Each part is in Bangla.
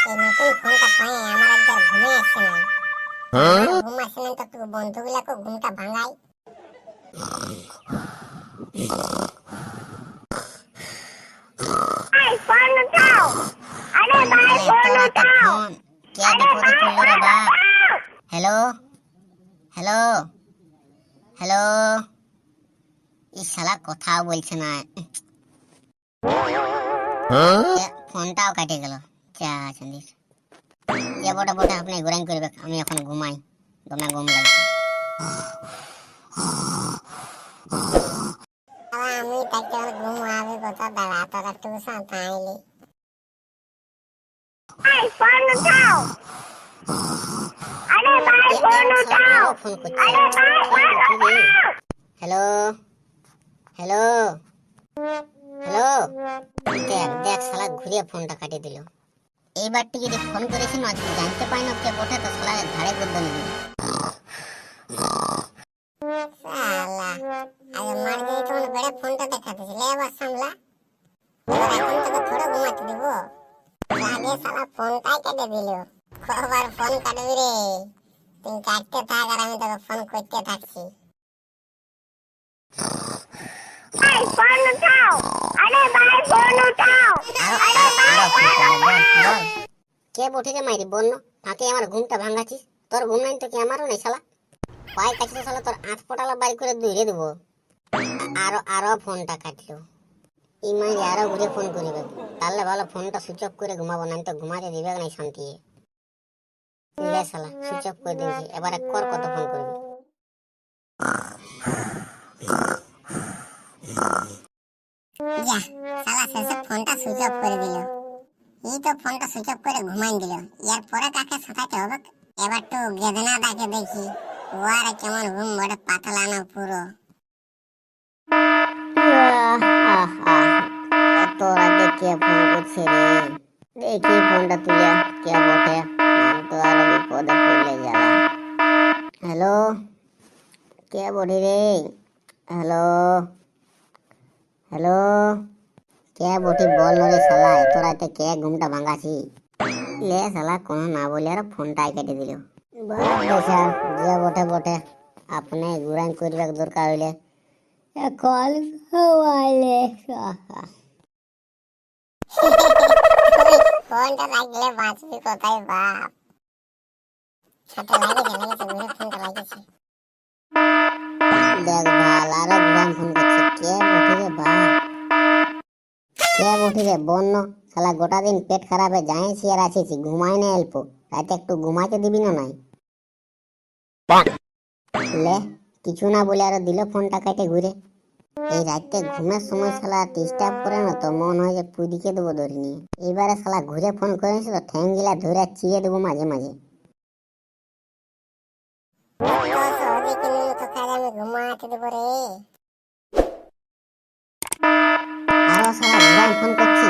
এই নতুন ফোনটা পাই আমার একবার ঘুমে আসছে না। ঘুম আসছে না তো তুই বন্ধুগুলাকে ঘুমটা ভাঙাই। এই ফোন উঠাও, আরে ভাই ফোন উঠাও, কে বিপদে পড়লো রে বাপ? হ্যালো হ্যালো হ্যালো, এই শালা কথাও বলছে না, ফোনটাও কাটে গেল। যা চন্দির যে বটে বটে আপনি ঘুরাই করবে, আমি এখন ঘুমাই, দমে ঘুম লাগছে। আমি তাকে ঘুম আবে কথা দাঁড়া তোরা টিউশন আইলি। এই ফোন উঠাও, আরে ভাই ফোন উঠাও, ফোন করছে। আরে ভাই ফোন উঠাও। হ্যালো হ্যালো হ্যালো, দেখ দেখ শালা ঘুরিয়ে ফোনটা কাটিয়ে দিল। এইবারটি যদি ফোন করেছি না যদি জানতে পাই না কে বটে, তো শালা ঘাড়ে গুদ্দনি দিল। শালা আগে মার দিয়ে তোমার বেড়ে ফোনটা দেখাতেছি, লে আবার সামলা। এবার এখন তোকে থোড়া ঘুমাতে দিব, আগে শালা ফোনটাই কেটে দিল। কবার ফোন কাটবি রে? তুই কাটতে থাক আর আমি তোকে ফোন করতে থাকছি। এই ফোন উঠাও, আরে ভাই ফোন উঠাও, আরে ভাই ফোন উঠাও। কে বটে রে মাইরি বল না, তাকে আমার ঘুমটা ভাঙাছিস। তোর ঘুম নাই তো কি আমারও নাই শালা। পায়ে কাছে তো শালা তোর আঁচ পটালা বাড়ি করে দূরে দেবো। আরো ফোনটা কাটলো। ই মাইরি আরো ঘুরে ফোন করিবে, তাহলে ভালো ফোনটা সুইচ অফ করে ঘুমাবো, না তো ঘুমাতে দিবে নাই শান্তি। লে শালা সুইচ অফ করে দিয়েছি, এবারে কর কত ফোন করবি। যা শালা শেষে ফোনটা সুইচ অফ করে দিল। এই তো ফোনটা সুইচ অফ করে ঘুমাই দিল। এর পরে কাকে সাথাতে হবে? এবার তো গেদনা তাকে দেখি, ওর কেমন ঘুম বড় পাতলা না পুরো। এত রাতে কে ফোন করছে রে? দেখি ফোনটা তুলে কে বটে, আমি তো আরো বিপদে পড়লে গেলাম। হ্যালো, কে বটে রে? হ্যালো হ্যালো, কে বটে বল না রে শালা, এত রাতে কে ঘুমটা ভাঙাছি। লে শালা কোনো না বলে আর ফোনটাই কেটে দিল। স্যার যে বটে বটে, আপনি ঘুরাই করবে দরকার হইলে এখন ঘুমাইলে। ফোনটা লাগলে বাঁচবি কোথায় বাপ? সাথে লেগেছে ঘুরে ফোনটা লাগেছে। দেখ ভাল আরো ঘুরাই ফোন করছে, কে বটে রে বাপ? কে বটে রে বন্য শালা, গোটা দিন পেট খারাপে যাইছি আর আসিছি, ঘুমাই না অল্প, রাতে একটু ঘুমাইতে দিবি না নাই? লে কিছু না বলে আরো দিল ফোনটা কেটে ঘুরে। এই রাতে ঘুমের সময় শালা ডিস্টার্ব করে না তো মন হয় যে পুদিকে দেবো ধরে নিয়ে। এবারে শালা ঘুরে ফোন করেছে তো ঠ্যাং গিলা ধরে চিয়ে দেবো মাঝে মাঝে। আমি ঘুমাতে দেবো রে। আরো শালা ঘুরাই ফোন করছি,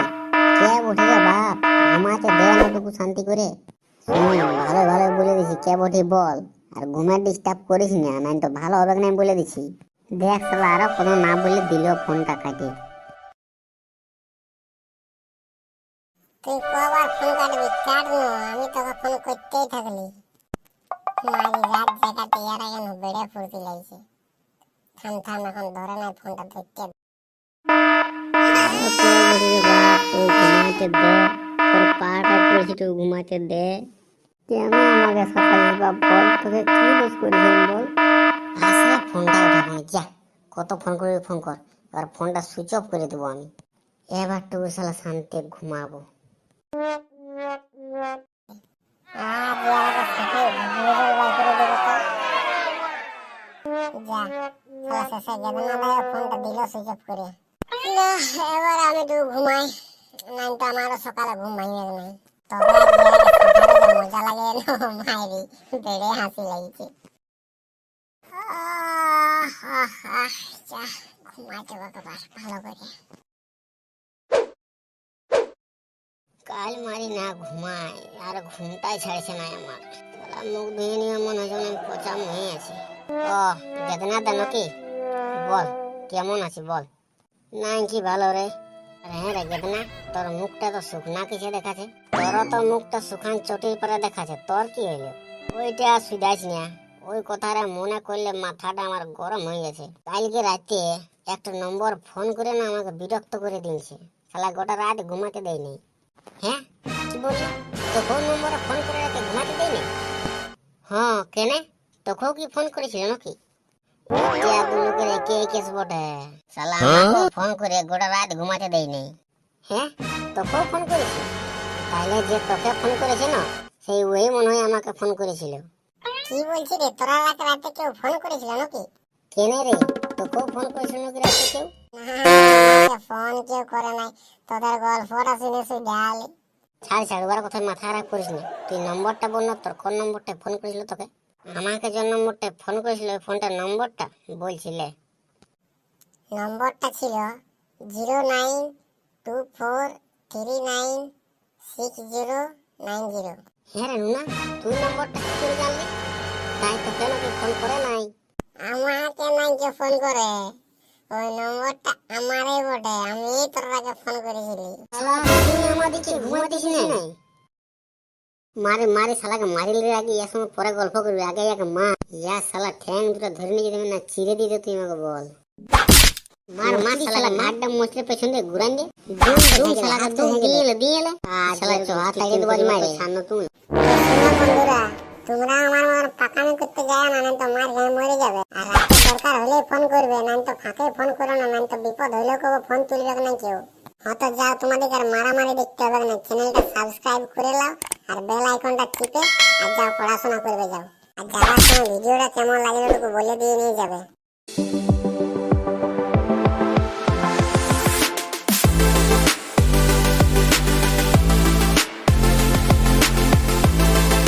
কে বটে রে বাপ? ঘুমাতে দে না টুকু শান্তি করে। শুনুন ভালো ভালো বলে দিছি কে বটে বল, আর ঘুমের ডিস্টার্ব করিস না, নাই তো ভালো হবে না বলে দিছি। দেখ শালা আরো কোনো না বলে দিল ফোনটা কাটে। তুই কবার ফোন কাটবি? কাট না, আমি তোকে ফোন করতেই থাকলি। মারি রাত জায়গাতে এর আগে বেড়ে ফুর্তি লাগছে। থাম থাম এখন ধরে নাই ফোনটা ধরতে। আরো কে বটে রে বাপ, তুই ঘুমাইতে দে, তোর পাটা পড়েছি তুই ঘুমাইতে দে। কেন আমাকে সকালে বাপ বল, তোকে কি দোষ করেছেন বল? আসলে ফোনটা উঠে ফোন যা, কত ফোন করবি ফোন কর, এবার ফোনটা সুইচ অফ করে দেবো আমি, এবার টুকু শালা শান্তি ঘুমাবো। আর ইয়ারাকে সাথে ভিডিও বাই করে দেবো তো। যা শালা শেষে গেদনা ভাই ফোনটা দিল সুইচ অফ করে। না এবার আমি তো ঘুমাই, নাই তো আমারও সকালে ঘুম ভাঙবে নাই। তবে আর ইয়ারাকে মজা লাগে না মাইরি, বেড়ে হাসি লাগছে। যা ঘুমাইতে হবে ভালো করে। কাল মারি না ঘুমাই, আর ঘুমটাই ছাড়ছে না আমার, শালা মুখ ধুয়ে নিয়ে মনে হয় যেন পচা মুহে আছে। ও বেদনা দেন কি বল, কেমন আছি বল? নাই কি ভালো রে, হ্যাঁ রে গেদনা, তোর মুখটা তো শুকনা কিসে দেখাচ্ছে? তোর তো মুখটা শুকান চটির পরে দেখাচ্ছে, তোর কি হইলো? ওইটা আর সুদাইস না, ওই কথাটা মনে করলে মাথাটা আমার গরম হয়ে গেছে। কালকে রাতে একটা নম্বর ফোন করে না আমাকে বিরক্ত করে দিয়েছে, শালা গোটা রাত ঘুমাতে দেয়নি। হ্যাঁ কি বললি? তো কোন নম্বরে ফোন করে রাতে ঘুমাতে দেয়নি? হ্যাঁ কেন, তোকেও কি ফোন করেছিল নাকি? লোকের একে কেস বটে, শালা আমাকেও ফোন করে গোটা রাত ঘুমাতে দেয়নি। হ্যাঁ তোকেও ফোন করেছে? তাহলে যে তোকে ফোন করেছে না, সেই ওই মনে হয় আমাকে ফোন করেছিল। কি বলছি রে, তোরা রাতে রাতে কেউ ফোন করেছিল নাকি? কেন রে, তোকেও ফোন করেছিল নাকি রাতে কেউ? না, ফোন কেউ করে নাই, তোদের গল্পটা শুনে শুধু ডালে। ছাড় ছাড়, ওর কথা মাথা খারাপ করিস না। তুই নম্বরটা বল না, তোর কোন নম্বরটা ফোন করেছিল তোকে? আমাকে যে নম্বরটা ফোন করেছিল ওই ফোনটার নম্বরটা বলছিলে? নম্বরটা ছিল 0924396090। হ্যাঁ রে নুনা, তুই নম্বরটা কি করে জানলি? তাই তো কেন তুই ফোন করে নাই? আমাকে নাই কে ফোন করে, ওই নম্বরটা আমারই বটে, আমি তোরাকে ফোন করেছিলি। শালা তুই আমাদেরকে ঘুমাতিস নাই? মারে মারে শালাকে মারিলে আগে ইয়ার সঙ্গে পরে গল্প করবি, আগে এক মা ইয়া শালা ঠ্যাং দুটো ধরে নিয়ে যেতে না চিড়ে দিতে, তুই আমাকে বল। মার মার শালা ঘাটটা মোচড়ে পেছন দিয়ে ঘুরান দে, দুম শালাকে দুম দিয়ে শালা হাত লাগিয়ে দেবো মারে সামনে তুমি। শোনো বন্ধুরা, তোমরা আমার পাকামি করতে যায় না, নাই তো মার গায়ে মরে যাবে। আর রাতে দরকার হলে ফোন করবে, নাই তো ফাঁকে ফোন করো না, নাই তো বিপদ হইলেও কেউ ফোন তুলবে না কেউ। হয়তো যাও, তোমাদের আর মারামারি দেখতে হবে না, চ্যানেলটা সাবস্ক্রাইব করে নাও আর বেল আইকনটা টিপে আর যাও পড়াশোনা করবে যাও। আর যাওয়ার সময় ভিডিওটা কেমন লাগলো বলে দিয়ে নিয়ে যাবে।